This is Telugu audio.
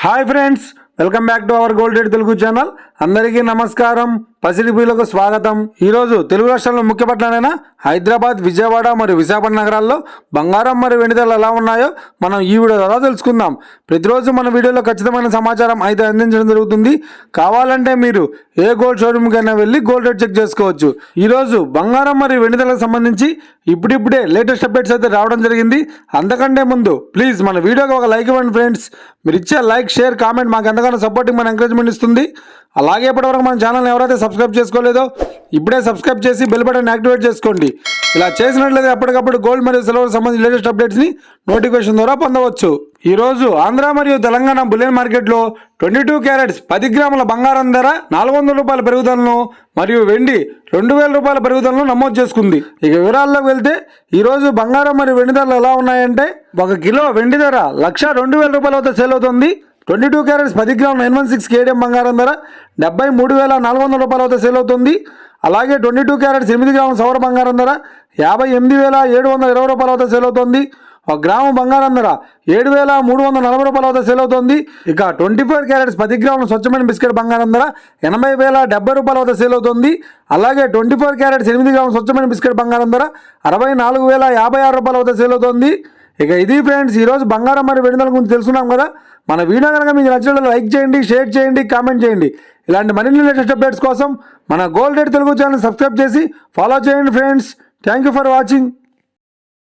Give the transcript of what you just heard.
Hi friends, welcome back to our gold rate Telugu channel. అందరికీ నమస్కారం. పసిడిపిలకు స్వాగతం. ఈరోజు తెలుగు రాష్ట్రాల్లో ముఖ్య పట్టణాలైన హైదరాబాద్, విజయవాడ మరియు విశాఖపట్నం నగరాల్లో బంగారం మరియు వెండి ధరలు ఎలా ఉన్నాయో మనం ఈ వీడియో ద్వారా తెలుసుకుందాం. ప్రతిరోజు మన వీడియోలో ఖచ్చితమైన సమాచారం అయితే అందించడం జరుగుతుంది. కావాలంటే మీరు ఏ గోల్డ్ షోరూమ్కైనా వెళ్ళి గోల్డ్ రేట్ చెక్ చేసుకోవచ్చు. ఈరోజు బంగారం మరియు వెండి ధరలకు సంబంధించి ఇప్పుడిప్పుడే లేటెస్ట్ అప్డేట్స్ అయితే రావడం జరిగింది. అంతకంటే ముందు ప్లీజ్ మన వీడియోకి ఒక లైక్ ఇవ్వండి ఫ్రెండ్స్. మీరు ఇచ్చే లైక్, షేర్, కామెంట్ మాకు ఎంతగానో సపోర్టింగ్, మన ఎంకరేజ్మెంట్ ఇస్తుంది. అలాగే ఇప్పటివరకు మన ఛానల్ ఎవరైతే సబ్స్క్రైబ్ చేసుకోలేదో ఇప్పుడే సబ్స్క్రైబ్ చేసి బెల్ బటన్ యాక్టివేట్ చేసుకోండి. ఇలా చేసినట్లయితే అప్పటికప్పుడు గోల్డ్ మరియు సిల్వర్ సంబంధించిన లేటెస్ట్ అప్డేట్స్ని నోటిఫికేషన్ ద్వారా పొందవచ్చు. ఈరోజు ఆంధ్ర మరియు తెలంగాణ బులియన్ మార్కెట్లో 22 క్యారెట్స్ 10 గ్రాముల బంగారం ధర 400 రూపాయల పెరుగుదలను మరియు వెండి 2000 రూపాయల పెరుగుదలను నమోదు చేసుకుంది. ఇక వివరాల్లోకి వెళ్తే ఈరోజు బంగారం మరియు వెండి ధరలు ఎలా ఉన్నాయంటే, 1 కిలో వెండి ధర 1,02,000 రూపాయల వద్ద సేల్ అవుతుంది. 22 క్యారెట్స్ 10 గ్రాముల 916 కేడిఎం బంగారం ధర 73,400 రూపాయల వద్ద సేల్ అవుతుంది. అలాగే 22 క్యారెట్స్ 8 గ్రాముల సౌర బంగారం ధర 58,720 రూపాయల వద్ద సేల్ అవుతుంది. 1 గ్రాము బంగారం ధర 7,340 రూపాయల వద్ద సేల్ అవుతుంది. ఇక 24 క్యారెట్స్ 10 గ్రాముల స్వచ్ఛమైన బిస్కెట్ బంగారం ధర 80,070 రూపాయల వద్ద సేల్ అవుతుంది. అలాగే 24 క్యారెట్స్ 8 గ్రాముల స్వచ్ఛమైన బిస్కెట్ బంగారం ధర 64,056 రూపాయల వద్ద సేల్ అవుతుంది. ఇక ఇది ఫ్రెండ్స్ ఈరోజు బంగారం మరియు వెండి ధరల గురించి తెలుసుకున్నాం కదా. మన వీడియో కనుక మీకు నచ్చినట్లయితే లైక్ చేయండి, షేర్ చేయండి, కామెంట్ చేయండి. ఇలాంటి మరిన్ని లేటెస్ట్ అప్డేట్స్ కోసం మన gold rate Telugu channel subscribe చేసి ఫాలో చేయండి friends. Thank you for watching.